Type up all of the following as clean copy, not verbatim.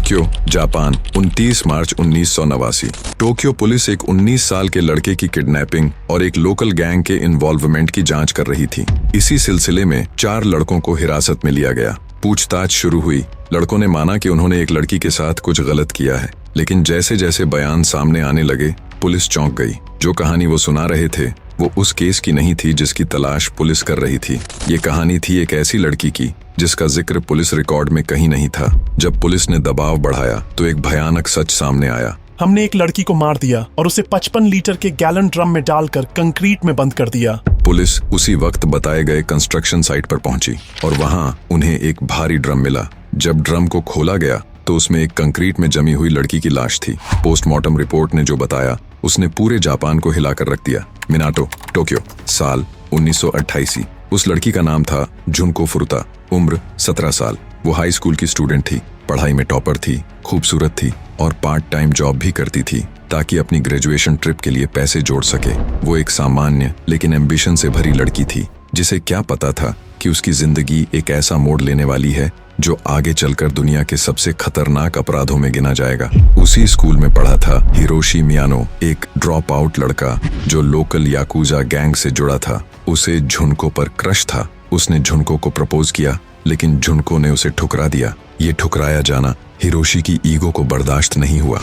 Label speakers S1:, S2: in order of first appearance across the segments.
S1: Tokyo, Japan, 29 मार्च 1989। Tokyo police एक 19 साल के लड़के की किडनैपिंग और एक लोकल गैंग के इन्वॉल्वमेंट की जांच कर रही थी। इसी सिलसिले में 4 लड़कों को हिरासत में लिया गया। पूछताछ शुरू हुई। लड़कों ने माना कि उन्होंने एक लड़की के साथ कुछ गलत किया है, लेकिन जैसे जैसे बयान सामने आने लगे, पुलिस चौंक गई। जो कहानी वो सुना रहे थे वो उस केस की नहीं थी जिसकी तलाश पुलिस कर रही थी। ये कहानी थी एक ऐसी लड़की की जिसका जिक्र पुलिस रिकॉर्ड में कहीं नहीं था। जब पुलिस ने दबाव बढ़ाया तो एक भयानक सच सामने आया।
S2: हमने एक लड़की को मार दिया और उसे 55 लीटर के गैलन ड्रम में डालकर कंक्रीट में बंद कर दिया।
S1: पुलिस उसी वक्त बताए गए कंस्ट्रक्शन साइट पर पहुंची और वहां उन्हें एक भारी ड्रम मिला। जब ड्रम को खोला गया तो उसमें एक कंक्रीट में जमी हुई लड़की की लाश थी। पोस्टमार्टम रिपोर्ट ने जो बताया उसने पूरे जापान को हिलाकर रख दिया। मिनाटो, टोक्यो, साल 1988। उस लड़की का नाम था जुनको फुरुता, उम्र 17 साल। वो हाई स्कूल की स्टूडेंट थी, पढ़ाई में टॉपर थी, खूबसूरत थी और पार्ट टाइम जॉब भी करती थी ताकि अपनी ग्रेजुएशन ट्रिप के लिए पैसे जोड़ सके। वो एक सामान्य लेकिन एम्बिशन से भरी लड़की थी जिसे क्या पता था कि उसकी जिंदगी एक ऐसा मोड़ लेने वाली है जो आगे चलकर दुनिया के सबसे खतरनाक अपराधों में गिना जाएगा। उसी स्कूल में पढ़ा था हिरोशी मियानो, एक ड्रॉप आउट लड़का जो लोकल याकुजा गैंग से जुड़ा था। उसे झुनको पर क्रश था। उसने झुनको को प्रपोज किया, लेकिन झुनको ने उसे ठुकरा दिया। ये ठुकराया जाना हिरोशी की ईगो को बर्दाश्त नहीं हुआ।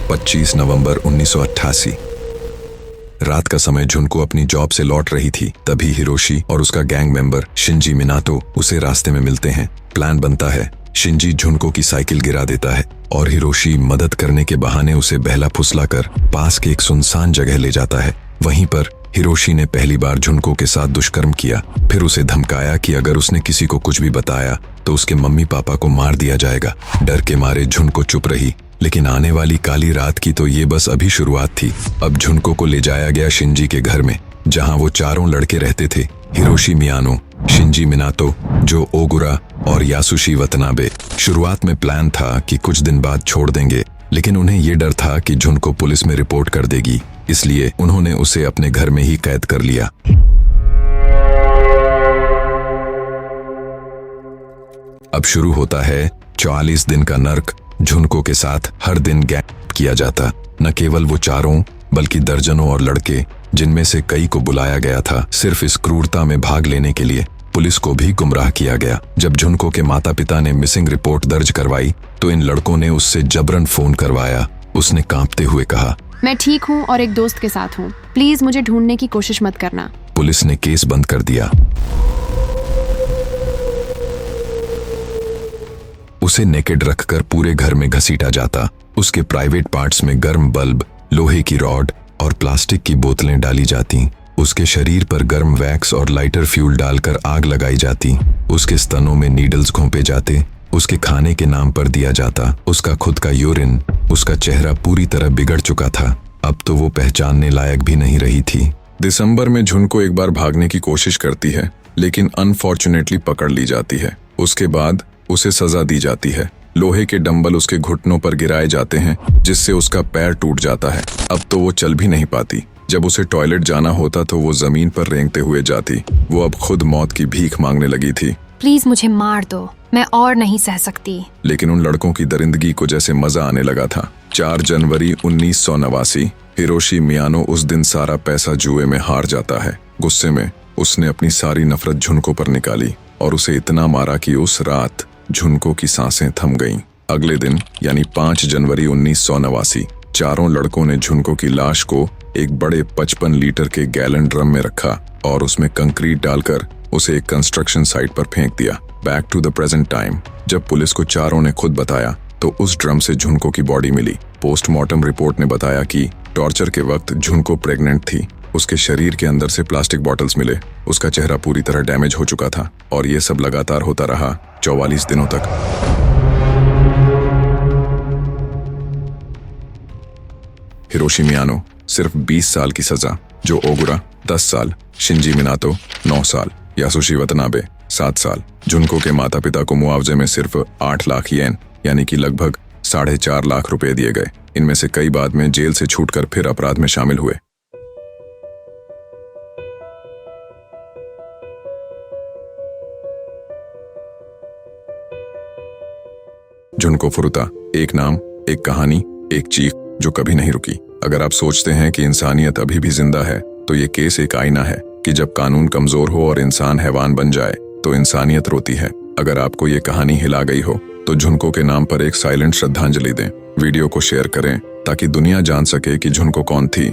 S1: 25 नवंबर 1988 रात का समय झुनको अपनी जॉब से लौट रही थी। तभी हिरोशी और उसका गैंग मेंबर शिंजी मिनातो उसे रास्ते में मिलते हैं। प्लान बनता है। शिंजी झुनको की साइकिल गिरा देता है और हिरोशी मदद करने के बहाने उसे बहला फुसलाकर पास के एक सुनसान जगह ले जाता है। वहीं पर हिरोशी ने पहली बार झुनको के साथ दुष्कर्म किया, फिर उसे धमकाया कि अगर उसने किसी को कुछ भी बताया तो उसके मम्मी पापा को मार दिया जाएगा। डर के मारे झुनको चुप रही, लेकिन आने वाली काली रात की तो ये बस अभी शुरुआत थी। अब झुनको को ले जाया गया शिंजी के घर में, जहां वो चारों लड़के रहते थे। हिरोशी मियानो, शिंजी मिनातो, जो ओगुरा और यासुशी वतनाबे। शुरुआत में प्लान था कि कुछ दिन बाद छोड़ देंगे, लेकिन उन्हें ये डर था कि झुनको पुलिस में रिपोर्ट कर देगी, इसलिए उन्होंने उसे अपने घर में ही कैद कर लिया। अब शुरू होता है 44 दिन का नर्क। झुनको के साथ हर दिन गैंग किया जाता। न केवल वो चारों बल्कि दर्जनों और लड़के, जिनमें से कई को बुलाया गया था सिर्फ इस क्रूरता में भाग लेने के लिए। पुलिस को भी गुमराह किया गया। जब झुनको के माता पिता ने मिसिंग रिपोर्ट दर्ज करवाई तो इन लड़कों ने उससे जबरन फोन करवाया। उसने कांपते हुए कहा,
S3: मैं ठीक हूँ और एक दोस्त के साथ हूँ, प्लीज मुझे ढूंढने की कोशिश मत करना।
S1: पुलिस ने केस बंद कर दिया। उसे नेकेड रखकर पूरे घर में घसीटा जाता। उसके प्राइवेट पार्ट्स में गर्म बल्ब, लोहे की रॉड और प्लास्टिक की बोतलें डाली जाती। उसके शरीर पर गर्म वैक्स और लाइटर फ्यूल डालकर आग लगाई जाती। उसके स्तनों में नीडल्स घोंपे जाते। उसके खाने के नाम पर दिया जाता उसका खुद का यूरिन। उसका चेहरा पूरी तरह बिगड़ चुका था। अब तो वो पहचानने लायक भी नहीं रही थी। दिसंबर में झुनको एक बार भागने की कोशिश करती है, लेकिन अनफॉर्चुनेटली पकड़ ली जाती है। उसके बाद उसे सजा दी जाती है। लोहे के डंबल उसके घुटनों पर गिराए जाते हैं, जिससे उसका पैर टूट जाता है। अब तो वो चल भी नहीं पाती। जब उसे टॉयलेट जाना होता तो वो जमीन पर रेंगते हुए जाती। वो अब खुद मौत की भीख मांगने लगी थी।
S3: प्लीज मुझे मार दो, मैं और नहीं सह सकती।
S1: लेकिन उन लड़कों की दरिंदगी को जैसे मजा आने लगा था। 4 जनवरी 1989 हिरोशी मियानो उस दिन सारा पैसा जुए में हार जाता है। गुस्से में उसने अपनी सारी नफरत झुनको पर निकाली और उसे इतना मारा कि उस रात झुनको की सांसें थम गईं। अगले दिन यानी 5 जनवरी 1989 चारों लड़कों ने झुनको की लाश को एक बड़े 55 लीटर के गैलन ड्रम में रखा और उसमें कंक्रीट डालकर उसे एक कंस्ट्रक्शन साइट पर फेंक दिया। Back to the present time. जब पुलिस को चारों ने खुद बताया तो उस ड्रम से झुनको की बॉडी मिली। पोस्टमार्टम रिपोर्ट ने बताया कि टॉर्चर के वक्त झुनको प्रेग्नेंट थी। उसके शरीर के अंदर से प्लास्टिक बॉटल्स मिले। उसका चेहरा पूरी तरह डैमेज हो चुका था और ये सब लगातार होता रहा 44 दिनों तक। हिरोशी मियानो सिर्फ 20 साल की सजा, जो ओगुरा 10 साल, शिंजी मिनातो 9 साल, यासुशी वतनाबे 7 साल। झुनको के माता पिता को मुआवजे में सिर्फ 8 लाख येन यानी कि लगभग 4.5 लाख रुपए दिए गए। इनमें से कई बाद में जेल से छूटकर फिर अपराध में शामिल हुए। झुनको फुरुता, एक नाम, एक कहानी, एक चीख जो कभी नहीं रुकी। अगर आप सोचते हैं कि इंसानियत अभी भी जिंदा है तो ये केस एक आईना है कि जब कानून कमजोर हो और इंसान हैवान बन जाए तो इंसानियत रोती है। अगर आपको ये कहानी हिला गई हो तो झुनको के नाम पर एक साइलेंट श्रद्धांजलि दें। वीडियो को शेयर करें ताकि दुनिया जान सके कि झुनको कौन थी